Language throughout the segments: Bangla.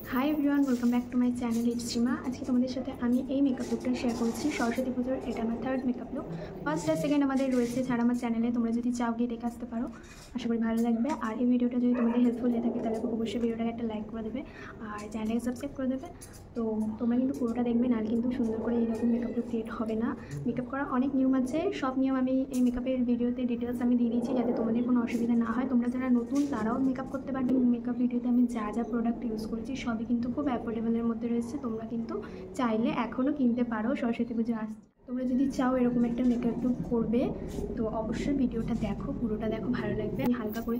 High everyone welcome back to my channel it's Seema. आज के तुम्हारे साथे आमी এই मेकअप लुकटा शेयर করছি সরস্বতী পুজোর। এটা আমার থার্ড মেকআপ লুক। ফার্স্ট আর সেকেন্ড আমাদের রয়েছে ছাড়া আমার চ্যানেলে, তোমরা যদি চাও গিয়ে দেখে আসতে পারো, আশা করি ভালো লাগবে। আর এই ভিডিওটা যদি তোমাদের হেল্পফুল হয়ে থাকে তাহলে অবশ্যই ভিডিওটাকে একটা লাইক করে দেবে আর চ্যানেলটাকে সাবস্ক্রাইব করে দেবে। তো তোমরা কিন্তু পুরোটা দেখবে, না কিন্তু সুন্দর করে এইরকম মেকআপ লুক ক্রিয়েট হবে না। মেকআপ করার অনেক নিয়ম আছে, সব নিয়ম আমি এই মেকআপের ভিডিওতে ডিটেলস আমি দিয়ে দিয়েছি যাতে তোমাদের কোনো অসুবিধা না হয়। তোমরা যারা নতুন তারাও মেকআপ করতে পারবে। মেকআপ ভিডিওতে আমি যা যা প্রোডাক্ট ইউজ করেছি সবই কিন্তু খুব অ্যাফোর্ডেবলের মধ্যে রয়েছে। তোমরা কিন্তু চাইলে এখনও কিনতে পারো, সরস্বতী পুজো আসছে। তোমরা যদি চাও এরকম একটা মেকআপ লুক করবে তো অবশ্যই ভিডিওটা দেখো, পুরোটা দেখো, ভালো লাগবে। আমি হালকা করে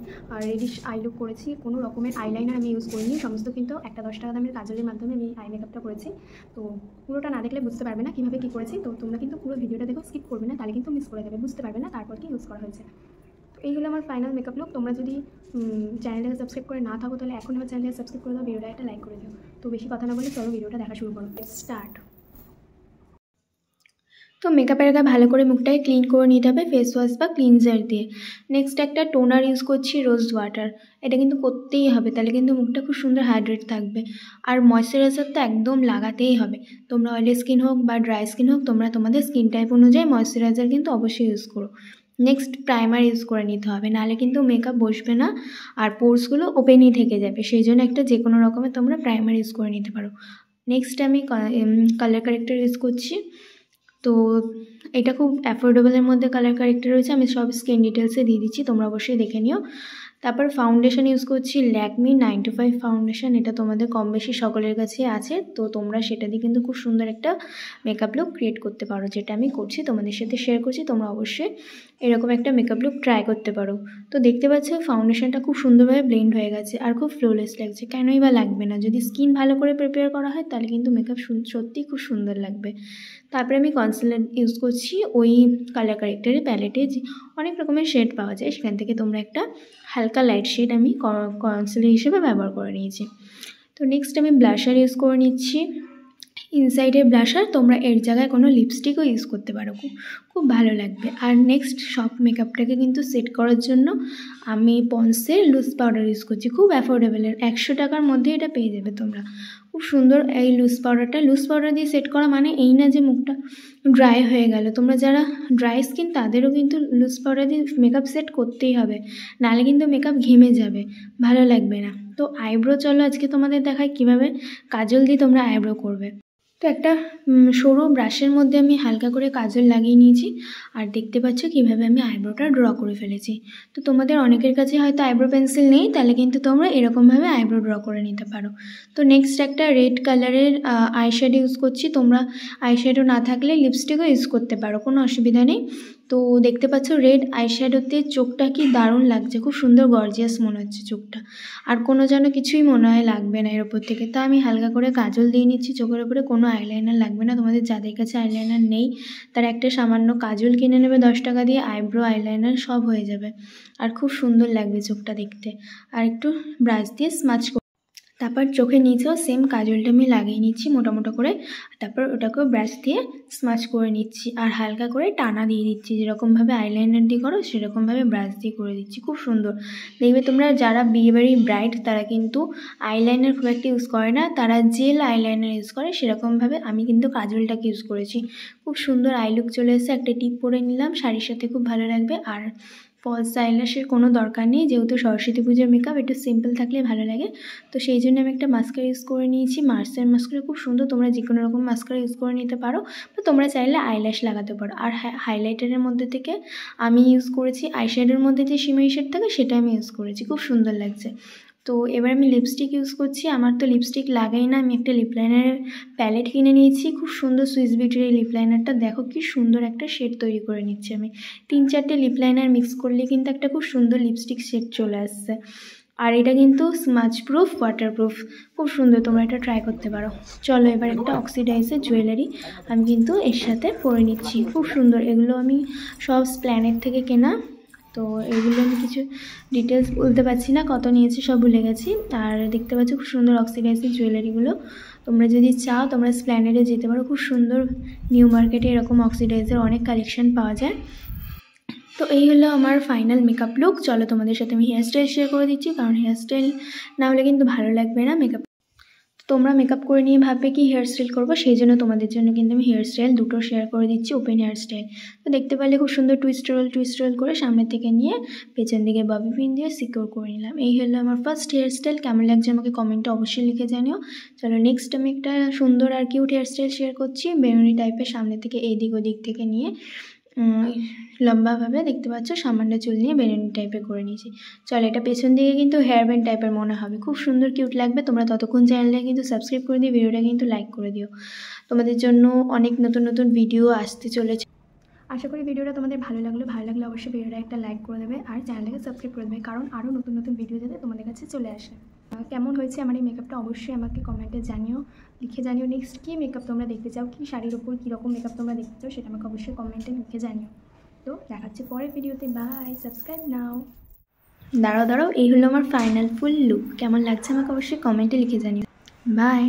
রেডিশ আই লুক করেছি, কোনো রকমের আইলাইনার আমি ইউজ করিনি, সমস্ত কিন্তু একটা 10 টাকা দামের কাজলের মাধ্যমে আমি আই মেকআপটা করেছি। তো পুরোটা না দেখলে বুঝতে পারবে না কীভাবে কী করেছি। তো তোমরা কিন্তু পুরো ভিডিওটা দেখো, স্কিপ করবে না, তাহলে কিন্তু মিস করে দেবে, বুঝতে পারবে না তারপর কি ইউজ করা হয়েছে। তো এই হলো আমার ফাইনাল মেকআপ লুক। তোমরা যদি চ্যানেলটাকে সাবস্ক্রাইব করে না থাকো তাহলে এখন আমার চ্যানেলটাকে সাবস্ক্রাইব করে দাও, ভিডিওটা একটা লাইক করে দিও। তো বেশি কথা না বলে চলো ভিডিওটা দেখা শুরু করো। স্টার্ট। তো মেকআপের আগে ভালো করে মুখটাকে ক্লিন করে নিতে হবে ফেস ওয়াশ বা ক্লিনজার দিয়ে। নেক্সট একটা টোনার ইউজ করছি, রোজ ওয়াটার। এটা কিন্তু করতেই হবে, তাহলে কিন্তু মুখটা খুব সুন্দর হাইড্রেট থাকবে। আর ময়শ্চারাইজার তো একদম লাগাতেই হবে। তোমরা অয়েলি স্কিন হোক বা ড্রাই স্কিন হোক, তোমরা তোমাদের স্কিন টাইপ অনুযায়ী ময়শ্চারাইজার কিন্তু অবশ্যই ইউজ করো। নেক্সট প্রাইমার ইউজ করে নিতে হবে, নাহলে কিন্তু মেকআপ বসবে না আর পোর্সগুলো ওপেনই থেকে যাবে। সেই জন্য একটা যে কোনো রকমের তোমরা প্রাইমার ইউজ করে নিতে পারো। নেক্সট আমি কালার কারেক্টার ইউজ করছি। তো এটা খুব অ্যাফোর্ডেবলের মধ্যে কালার কারেক্টার রয়েছে, আমি সব স্কিন ডিটেলসে দিয়ে দিচ্ছি, তোমরা অবশ্যই দেখে নিও। তারপর ফাউন্ডেশন ইউজ করছি ল্যাকমি 925 ফাউন্ডেশন। এটা তোমাদের কম বেশি সকলের কাছে আছে, তো তোমরা সেটা দিয়ে কিন্তু খুব সুন্দর একটা মেকআপ লুক ক্রিয়েট করতে পারো, যেটা আমি করছি তোমাদের সাথে শেয়ার করছি। তোমরা অবশ্যই এরকম একটা মেকআপ লুক ট্রাই করতে পারো। তো দেখতে পাচ্ছ ফাউন্ডেশনটা খুব সুন্দরভাবে ব্লেন্ড হয়ে গেছে আর খুব ফ্লোলেস লাগছে। কেনই বা লাগবে না, যদি স্কিন ভালো করে প্রিপেয়ার করা হয় তাহলে কিন্তু মেকআপ সত্যিই খুব সুন্দর লাগবে। তারপরে আমি কনসিলার ইউজ করছি ওই কালার কারেক্টারের প্যালেটে, যে অনেক রকমের শেড পাওয়া যায়, সেখান থেকে তোমরা একটা হালকা লাইট শেড আমি কনসিলার হিসেবে ব্যবহার করে নিয়েছি। তো নেক্সট আমি ব্লাশার ইউজ করে নিচ্ছি, ইনসাইডের ব্লাশার। তোমরা এর জায়গায় কোনো লিপস্টিকও ইউজ করতে পারো, খুব ভালো লাগবে। আর নেক্সট সব মেকআপটাকে কিন্তু সেট করার জন্য আমি পন্সের লুজ পাউডার ইউজ করছি, খুব অ্যাফোর্ডেবলের, 100 টাকার মধ্যে এটা পেয়ে যাবে তোমরা। খুব সুন্দর এই লুজ পাউডার দিয়ে সেট করা মানে এই না যে মুখটা ড্রাই হয়ে গেল। তোমরা যারা ড্রাই স্কিন তাদেরও কিন্তু লুজ পাউডার দিয়ে মেকআপ সেট করতেই হবে, নাহলে কিন্তু মেকআপ ঘেমে যাবে, ভালো লাগবে না। তো আইব্রো চলো আজকে তোমাদের দেখাই কীভাবে কাজল দিয়ে তোমরা আইব্রো করবে। তো একটা সরু ব্রাশের মধ্যে আমি হালকা করে কাজল লাগিয়ে নিয়েছি, আর দেখতে পাচ্ছ কীভাবে আমি আইব্রোটা ড্র করে ফেলেছি। তো তোমাদের অনেকের কাছে হয়তো আইব্রো পেন্সিল নেই, তাহলে কিন্তু তোমরা এরকমভাবে আইব্রো ড্র করে নিতে পারো। তো নেক্সট একটা রেড কালারের আইশ্যাডো ইউজ করছি। তোমরা আইশ্যাডো না থাকলে লিপস্টিকও ইউজ করতে পারো, কোনো অসুবিধা নেই। তো দেখতে পাচ্ছ রেড আইশ্যাডোতে চোখটা কি দারুণ লাগছে, খুব সুন্দর গর্জিয়াস মনে হচ্ছে চোখটা, আর কোনো যেন কিছুই মনে হয় লাগবে না এর ওপর থেকে। তা আমি হালকা করে কাজল দিয়ে নিচ্ছি চোখের ওপরে, কোনো আইলাইনার লাগবে না। তোমাদের যাদের কাছে আইলাইনার নেই তারা একটা সামান্য কাজল কিনে নেবে 10 টাকা দিয়ে, আইব্রো আইলাইনার সব হয়ে যাবে, আর খুব সুন্দর লাগবে চোখটা দেখতে। আর একটু ব্রাশ দিয়ে স্মাচ তারপর চোখের নিচেও সেম কাজলটা আমি লাগিয়ে নিচ্ছি মোটা করে, তারপর ওটাকেও ব্রাশ দিয়ে স্মাচ করে নিচ্ছি, আর হালকা করে টানা দিয়ে দিচ্ছি, যেরকমভাবে আইলাইনার দিয়ে করো সেরকমভাবে ব্রাশ দিয়ে করে দিচ্ছি। খুব সুন্দর দেখবে। তোমরা যারা বিয়েবাড়ি ব্রাইড তারা কিন্তু আইলাইনার খুব একটা ইউজ করে না, তারা জেল আইলাইনার ইউজ করে, সেরকমভাবে আমি কিন্তু কাজলটাকে ইউজ করেছি। খুব সুন্দর আই লুক চলে এসেছে। একটা টিপ পরে নিলাম, শাড়ির সাথে খুব ভালো লাগবে। আর ফলস আইল্যাশের কোনো দরকার নেই, যেহেতু সরস্বতী পুজোর মেকআপ, একটু সিম্পল থাকলে ভালো লাগে। তো সেই জন্য আমি একটা মাস্কারা ইউজ করে নিয়েছি, মার্সের মাস্কারা, খুব সুন্দর। তোমরা যে কোনো রকম মাস্কারা ইউজ করে নিতে পারো, বা তোমরা চাইলে আইল্যাশ লাগাতে পারো। আর হাইলাইটারের মধ্যে থেকে আমি ইউজ করেছি আইশ্যাডোর মধ্যে যে শিমারি শেড থাকে সেটা আমি ইউজ করেছি, খুব সুন্দর লাগছে। তো এবার আমি লিপস্টিক ইউজ করছি। আমার তো লিপস্টিক লাগাই না, আমি একটা লিপ লাইনারের প্যালেট কিনে নিয়েছি, খুব সুন্দর সুইস বিউটির এই লিপ লাইনারটা। দেখো কি সুন্দর একটা শেড তৈরি করে নিচ্ছি আমি। 3-4টে লিপ লাইনার মিক্স করলে কিন্তু একটা খুব সুন্দর লিপস্টিক শেড চলে আসছে। আর এটা কিন্তু স্মাচ প্রুফ, ওয়াটারপ্রুফ, খুব সুন্দর, তোমরা এটা ট্রাই করতে পারো। চলো এবার একটা অক্সিডাইজার জুয়েলারি আমি কিন্তু এর সাথে পরে নিচ্ছি, খুব সুন্দর। এগুলো আমি সব প্ল্যানেট থেকে কেনা, তো এগুলো আমি কিছু ডিটেলস বলতে পারছি না, কত নিয়েছি সব ভুলে গেছি। আর দেখতে পাচ্ছ খুব সুন্দর অক্সিডাইজার জুয়েলারিগুলো। তোমরা যদি চাও তোমরা স্প্ল্যানেডে যেতে পারো, খুব সুন্দর নিউ মার্কেটে এরকম অক্সিডাইজার অনেক কালেকশন পাওয়া যায়। তো এই হলো আমার ফাইনাল মেকআপ লুক। চলো তোমাদের সাথে আমি হেয়ার স্টাইল শেয়ার করে দিচ্ছি, কারণ হেয়ার স্টাইল না হলে কিন্তু ভালো লাগবে না মেকআপ। তোমরা মেকআপ করে নিয়ে ভাববে কি হেয়ার স্টাইল করবো, সেই জন্য তোমাদের জন্য কিন্তু আমি হেয়ার স্টাইল দুটো শেয়ার করে দিচ্ছি, ওপেন হেয়ার স্টাইল। তো দেখতে পারলে খুব সুন্দর টুইস্ট রোল করে সামনের থেকে নিয়ে পেছন দিকে ববি পিন দিয়ে সিকিউর করে নিলাম। এই হলো আমার ফার্স্ট হেয়ার স্টাইল। কেমন লাগছে আমাকে কমেন্টে অবশ্যই লিখে জানিও। চলো নেক্সট আমি একটা সুন্দর আর কিউট হেয়ার স্টাইল শেয়ার করছি। বেরুনি টাইপের, সামনে থেকে এদিক ওদিক থেকে নিয়ে লম্বাভাবে দেখতে পাচ্ছ সামান্য চুল নিয়ে বেরুনি টাইপের করে নিয়েছি। চলো এটা পেছন দিকে কিন্তু হেয়ার ব্যান্ড টাইপের মনে হবে, খুব সুন্দর কিউট লাগবে। তোমরা ততক্ষণ চ্যানেলে কিন্তু সাবস্ক্রাইব করে দিও, ভিডিওটা কিন্তু লাইক করে দিও। তোমাদের জন্য অনেক নতুন নতুন ভিডিও আসতে চলেছে। আশা করি ভিডিওটা তোমাদের ভালো লাগলে অবশ্যই ভিডিওটা একটা লাইক করে দেবে আর চ্যানেলটাকে সাবস্ক্রাইব করে দেবে, কারণ আরও নতুন নতুন ভিডিও যাতে তোমাদের কাছে চলে আসে। কেমন হয়েছে আমার এই মেকআপটা অবশ্যই আমাকে কমেন্টে জানিও, লিখে জানিও। নেক্সট কী মেকআপ তোমরা দেখতে চাও, কী শাড়ির ওপর কীরকম মেকআপ তোমরা দেখতে চাও সেটা আমাকে অবশ্যই কমেন্টে লিখে জানিও। তো দেখাচ্ছে পরের ভিডিওতে, বাই, সাবস্ক্রাইব নাও। দাঁড়াও এই হলো আমার ফাইনাল ফুল লুক। কেমন লাগছে আমাকে অবশ্যই কমেন্টে লিখে জানিও। বাই।